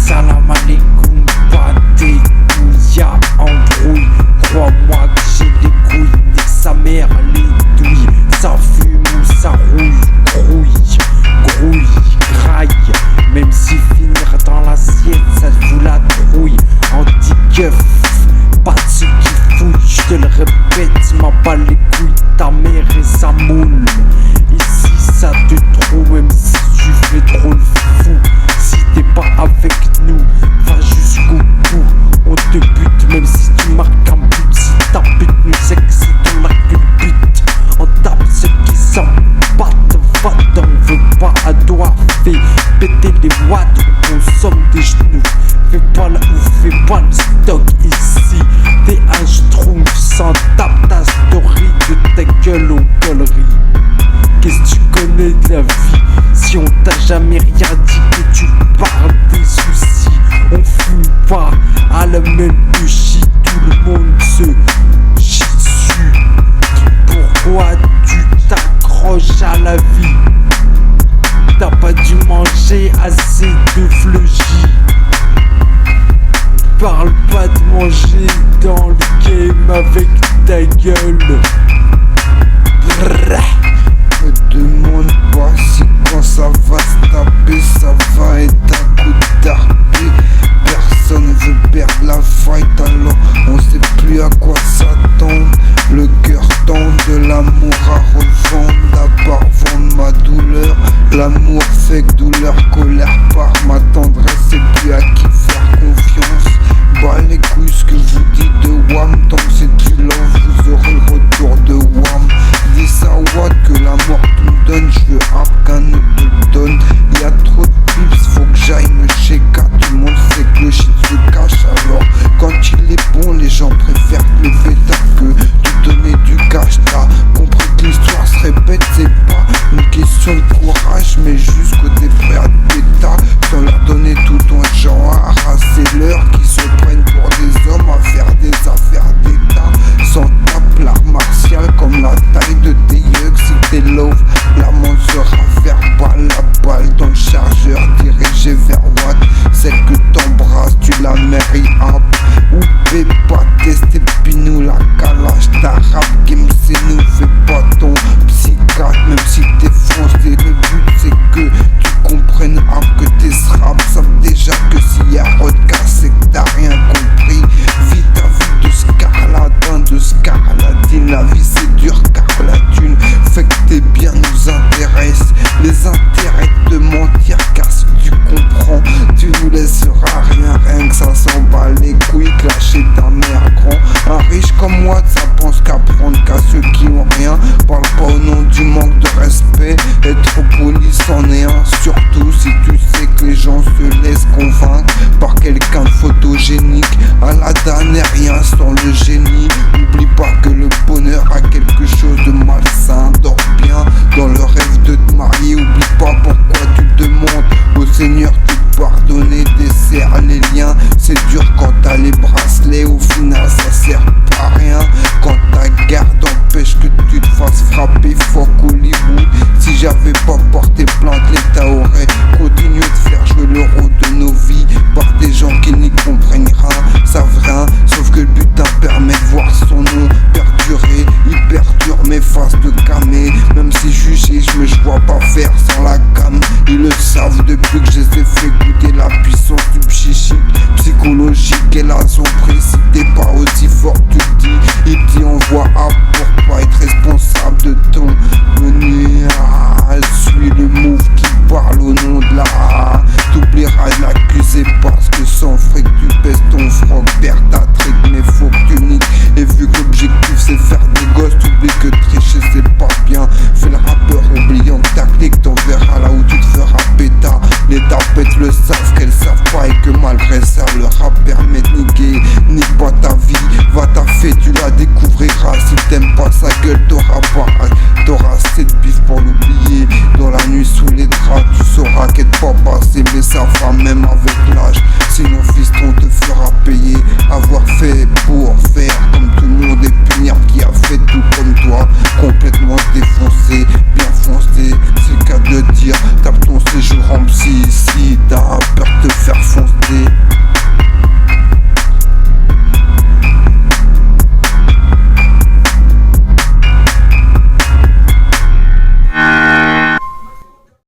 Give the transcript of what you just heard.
Salam alaikum, pas des couilles, y'a embrouille. Crois-moi que j'ai les couilles, nique sa mère les douilles. Ça fume ou ça rouille, grouille, graille. Même si finir dans l'assiette, ça vous la trouille. Anti-keuf, pas de ceux qui fouillent, je te le répète, m'en bats les couilles, ta mère et sa moule. Ici ça te trouve, même si tu fais trop le fou. Si t'es pas avec nous, va jusqu'au bout. On te bute même si tu marques un but. Si ta pute nous sait que c'est ton arc but. On tape ceux qui s'en battent, va-t'en, veut pas à doigt. Fais péter les watts, on consomme des genoux. Fais pas la ouf, fais pas le stock ici. T'es un schtroumpf sans tape ta story de ta gueule aux gauleries. Qu'est-ce que tu connais de la vie? Si on t'a jamais rien dit, que tu parles des soucis. On fume pas à la même bougie, tout le monde se chie dessus. Pourquoi tu t'accroches à la vie? T'as pas dû manger assez de fleuchis. Parle pas de manger dans le game avec ta gueule. Me demande pas si quand ça va se taper, ça va être un coup d'arpé. Personne veut perdre la fight, alors on sait plus à quoi s'attendre. Le cœur tend de l'amour à revendre, d'abord vendre ma douleur. L'amour fait que douleur, colère par ma tendresse, et plus à qui faire confiance. Bah les couilles ce que vous dites de Wham, tant que c'est du love, vous aurez le retour de Wham. Dis ça Watt que la mort tout me donne, je veux qu'un autre te le donne. Y'a trop de pips, faut que j'aille me checker. Tout le monde sait que le shit se cache, alors quand il est bon, les gens préfèrent le bêta que te donner du cash. T'as compris que l'histoire se répète, c'est pas une question de courage, mais juste que t'es prêt à te péta, sans leur donner tout ton genre. C'est l'heure qui se prennent pour des hommes à faire des affaires d'état. Sans tape l'art martial comme la taille de tes yeux. Si t'es love, l'amende sera verbale. La balle dans le chargeur dirigée vers Watt. Celle que t'embrasses, tu la mérites. Ou fais pas tester pinou la calage. Ta rap game c'est nous, fais pas ton psychiatre. Même si t'es foncé, le but c'est que tu comprennes que tes rap savent déjà que s'il y a podcast c'est que t'as rien compris. Vis ta vie de scarladin, de scarladine. La vie c'est dur car la thune fait que tes biens nous intéressent. Les intérêts de mentir car si tu comprends, tu nous laisseras rien que ça s'en bat les couilles. Clasher ta mère grand. Un riche comme moi ça pense qu'à prendre qu'à ceux qui ont rien. Parle pas au nom du manque de respect. Être poli c'en est un, surtout si tu sais que les gens se laissent convaincre par quelqu'un de photogénique. À la dernière rien sans le génie. N'oublie pas que le bonheur a quelque chose de malsain. Dors bien dans le rêve de te marier. Oublie pas pourquoi tu demandes au Seigneur de te pardonner. Desserre les liens, c'est dur quand t'as les bracelets. Au final ça sert pas à rien quand ta garde empêche que tu te fasses frapper. Fuck Hollywood. Si j'avais pas porté plainte, l'État aurait continué de faire jouer le rôle de nos vies par des gens qui n'y comprennent rien, savent rien. Sauf que le butin permet de voir son nom perdurer. Il perdure mes faces de camé. Même si jugé, je vois pas faire sans la cam. Ils le savent depuis que je les ai fait goûter la puissance du psychique, psychologique. Elle a son prix. Si t'es pas aussi fort, tu te dis. Il t'y envoie à pour pas être responsable de ton venir. Elle suit le move qui parle au nom de la. T'oublieras de l'accuser parce que sans fric tu baisses ton froc. Perds ta trick mais faut que tu niques. Et vu que l'objectif c'est faire des gosses, t'oublies que tricher c'est pas bien. Fais le rappeur oubliant ta clique, t'en verras là où tu te feras péta. Les tapettes le savent qu'elles savent pas et que malgré ça le rap permet de niquer. Nique pas ta vie, va taffer, tu la découvriras. Si t'aimes pas sa gueule t'auras assez de bif pour l'oublier. Dans la nuit sous les draps tu sauras qu'elle pas passé, mais ça va même avec l'âge. Sinon fiston te fera payer. Avoir fait pour faire comme tout le monde et punir qui a fait tout comme toi. Complètement défoncé, bien foncé, c'est le cas de le dire. Tape ton séjour en psy.